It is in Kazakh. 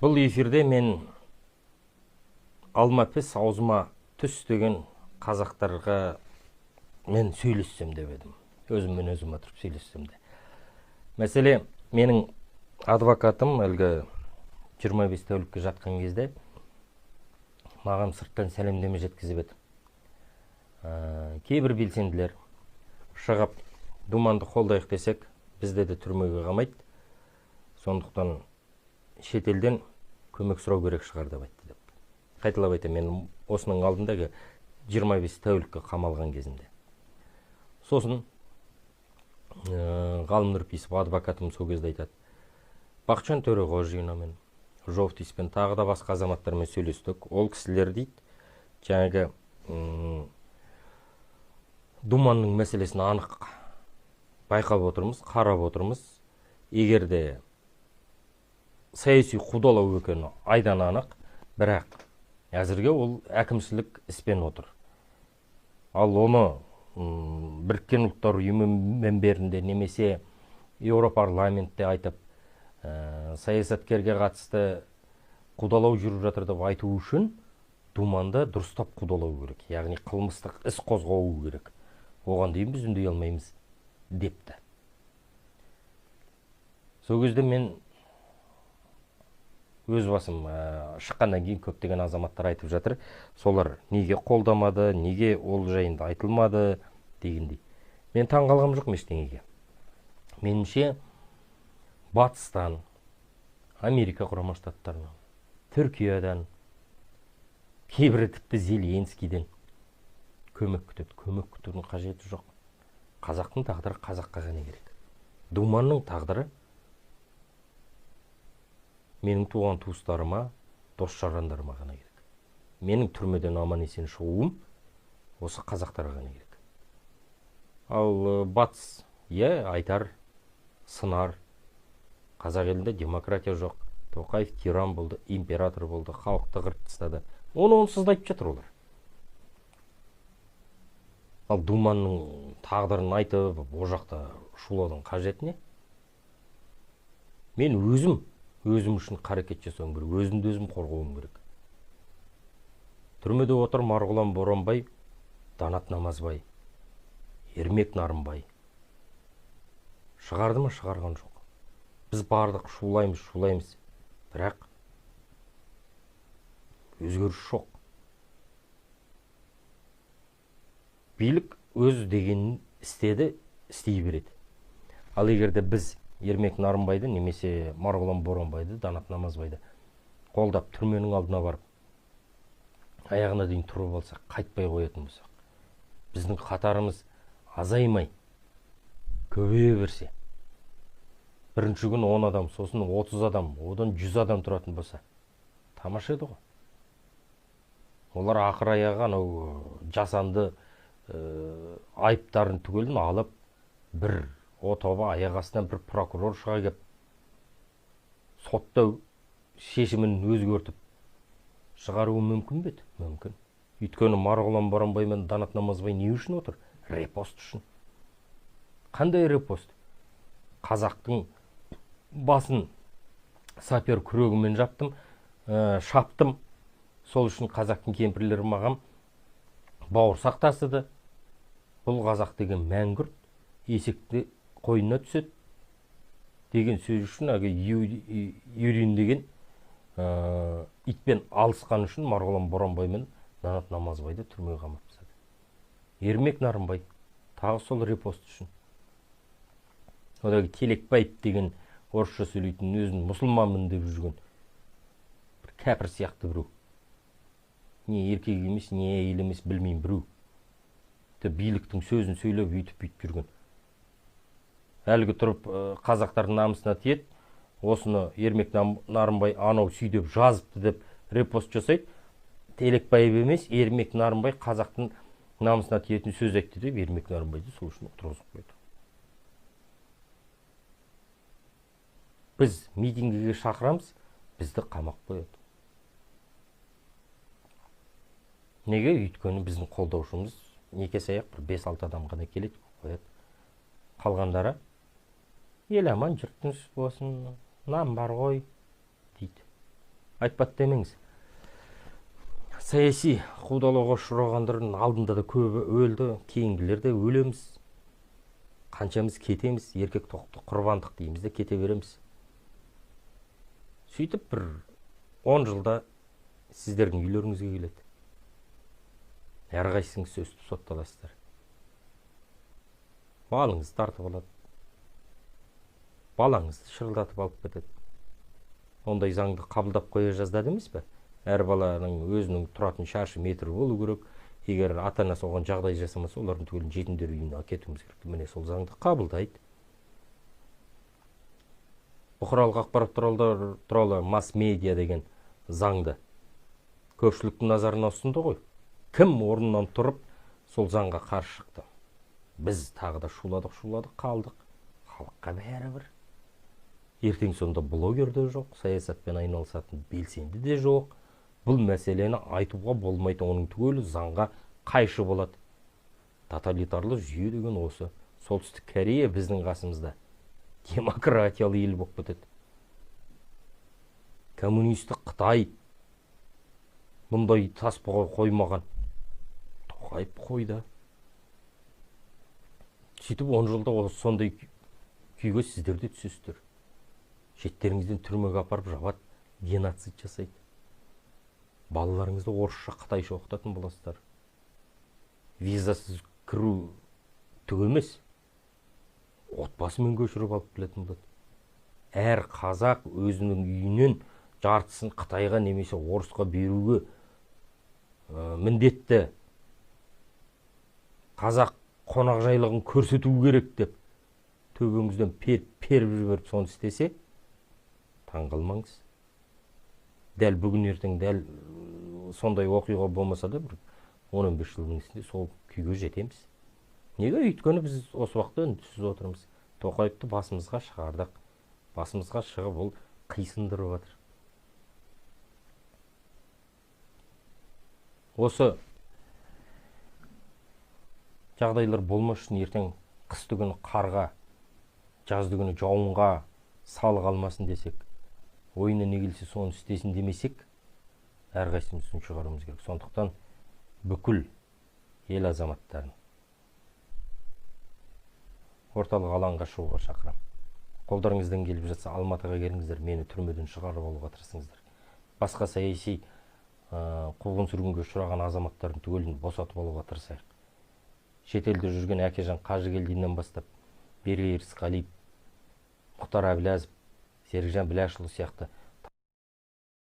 Бұл эфирде мен алма-піс аузыма түс деген қазақтарға мен сөйлессем деп едім. Өзіммен өзім отырып сөйлессем де. Мәселе, менің адвокатым әлгі 25 тәулікке жатқан кезде маған сырттан сәлемдеме жеткізіп еді. Кейбір белсенділер шығып думанды қолдайық десек, бізде де түрмеге қамайды. Сондықтан шетелден көмек сұрау керек шығар деп айтты деп. Қайталап айтам, мен осының алдындағы 25 тәулікке қамалған кезімде. Сосын Ғалым Нұрпейісов адвокатым сол кезде айтады. Бақытжан Төреғожиновмен, Жовтиспен тағы да басқа азаматтармен сөйлестік. Ол кісілер дейді, жаңағы думанның мәселесін анық байқап отырмыз, қарап отырмыз. Егер де саяси қудалау екені айдан анық, бірақ әзірге ол әкімшілік іспен отыр. Ал оны Біріккен ұлттар ұйымы мінберінде немесе Еуропарламентте айтып, саясаткерге қатысты қудалау жүріп жатыр деп айту үшін думанда дұрыстап қудалау керек. Яғни қылмыстық іс қозғау керек. Оған дейін біз үндей алмаймыз депті. Сол кезде мен өз басым шыққаннан кейін көптеген азаматтар айтып жатыр. Солар неге қолдамады, неге ол жайында айтылмады дегендей. Мен таң қалғам жоқ ештеңеге. Меніңше Батыстан, Америка құрама штаттарынан, Түркиядан, кейбірі тіпті Зеленскийден көмек күтеді. Көмек күтудің қажеті жоқ. Қазақтың тағдыры қазаққа ғана керек. Думанның тағдыры менің туған туыстарыма, дос жарандарыма ғана керек. Менің түрмеден аман есен шығуым осы қазақтарға ғана керек. Ал батыс, айтар, сынар. Қазақ елінде демократия жоқ. Тоқаев тиран болды, император болды, халықты қырып тастады. Онсыз да айтып жатыр олар. Ал думанның тағдырын айтып, о жақта шулаудың қажеті не? Мен өзім үшін қарекет жасауым керек, өзімді өзім қорғауым керек. Түрмеде отыр Марғұлан Боранбай, Данат Намазбай, Ермек Нарымбай. Шығарды ма, шығарған жоқ. Біз бардық, шулаймыз. Бірақ өзгеріс жоқ. Билік өз дегенін істеді, істей береді. Ал егерде біз Ермек Нарымбайды немесе Марғұлан Боранбайды, Данат Намазбайды қолдап түрменің алдына барып, аяғына дейін тұрып алсақ, қайтпай қоятын болсақ, біздің қатарымыз азаймай, көбейе берсе, бірінші күн 10 адам, сосын 30 адам, одан 100 адам тұратын болса, тамаша еді ғой. Олар ақыр аяғы жасанды айыптарын түгелін алып, бір отоба аяқ астынан бір прокурор шыға кеп, сотта шешімін өзгертіп шығаруы мүмкін бе еді? Мүмкін. Өйткені Марғұлан Боранбай мен Данат Намазбай не үшін отыр? Репост үшін. Қандай репост? Қазақтың басын сапер күрегімен шаптым. Сол үшін қазақтың кемпірлері маған бауырсақ тасыды. Бұл қазақ деген мәңгүрт, есекті қойнына түседі деген сөз үшін, Юрин деген итпен алысқан үшін Марғұлан Боранбай мен Данат Намазбайды түрмеге қамап тастады. Ермек Нарымбай тағы сол репост үшін. Одағы Телекбаев деген орысша сөйлейтін, өзін мұсылманмын деп жүрген бір кәпір сияқты біреу. Не еркек емес, не әйел емес білмеймін біреу. Биліктің сөзін сөйлеп үйтіп жүрген. Әлгі тұрып қазақтардың намысына тиеді, осыны Ермек Нарымбай анау сүйдеп жазыпты деп репост жасайды. Телекбаев емес, Ермек Нарымбай қазақтың намысына тиетін сөз айтты деп Ермек Нарымбайды сол үшін отырғызып қойды. Біз митингіге шақырамыз, бізді қамап қояды. Неге? Өйткені біздің қолдаушымыз неке саяқ бір 5-6 адам ғана келеді, қояды. Қалғандары ел аман, жұрт тыныш болсын, нам бар ғой дейді. айтпады демеңіз. Саяси қудалауға ұшырағандардың алдында да көбі өлді, кейінгілер де өлеміз. Қаншамыз кетеміз, еркек тоқты құрбандық дейміз де кете береміз. Сөйтіп бір 10 жылда сіздердің үйлеріңізге келеді. Әрқайсыңыз өстіп сотталасыздар. Малыңыз тартып алады. Балаңызды шырылдатып алып кетеді. Ондай заңды қабылдап қоя жаздады емес пе? Әр баланың өзінің тұратын шаршы метр болу керек. Егер ата-анасы оған жағдай жасамаса, олардың түгелін жетімдер үйіне әкетуіміз керек. Міне сол заңды қабылдайды. Бұқаралық ақпарат туралы масс-медиа деген заңды көпшіліктің назарына ұсынды ғой. Кім орнынан тұрып сол заңға қарсы шықты? Біз тағы да шуладық, қалдық. Халыққа бәрібір. Ертең сонда блогер де жоқ, саясатпен айналысатын белсенді де жоқ. Бұл мәселені айтуға болмайды, оның түгелі заңға қайшы болады. Тоталитарлы жүйе деген осы. Солтүстік Корея біздің қасымызда демократиялы ел болып кетеді. Коммунистік Қытай мұндай таспаға қоймаған. Тоқайып қойды. Сөйтіп 10 жылда сондай күйге сіздер де түсесіздер. Шеттеріңізден түрмеге апарып жабады, геноцид жасайды. Балаларыңызды орысша, қытайша оқытатын боласыздар. Визасыз кіру түк емес. Отбасымен көшіріп алып келетін болады. Әр қазақ өзінің үйінен жартысын Қытайға немесе орысқа беруге міндетті. Қазақ қонақжайлығын көрсету керек деп төбеңізден періп жіберіп соны істесе, таңғалмаңыз. Дәл бүгін ертең дәл сондай оқиға болмаса да 10-15 жылдың ішінде сол күйге жетеміз. Неге? Өйткені біз осы уақытта үнсіз отырмыз. Тоқаевты басымызға шығардық. Басымызға шығып ол қисындырып жатыр. Осы жағдайлар болмас үшін ертең қысты күні қарға, жазды күні жауынға салық алмасын десек, ойына не келсе соны істесін демесек, әрқайсымыздың шығаруымыз керек. Сондықтан бүкіл ел азаматтарын орталық алаңға шығуға шақырамын. Қолдарыңыздан келіп жатса Алматыға келіңіздер, мені түрмеден шығарып алуға тырысыңыздар. Басқа саяси қуғын-сүргінге ұшыраған азаматтардың түгелін босатып алуға тырысайық. Шетелде жүрген Әкежан Қажыгелдиннен бастап Берік Ерісқалиев, Мұхтар Әблязов, Серікжан Біләшұлы сияқты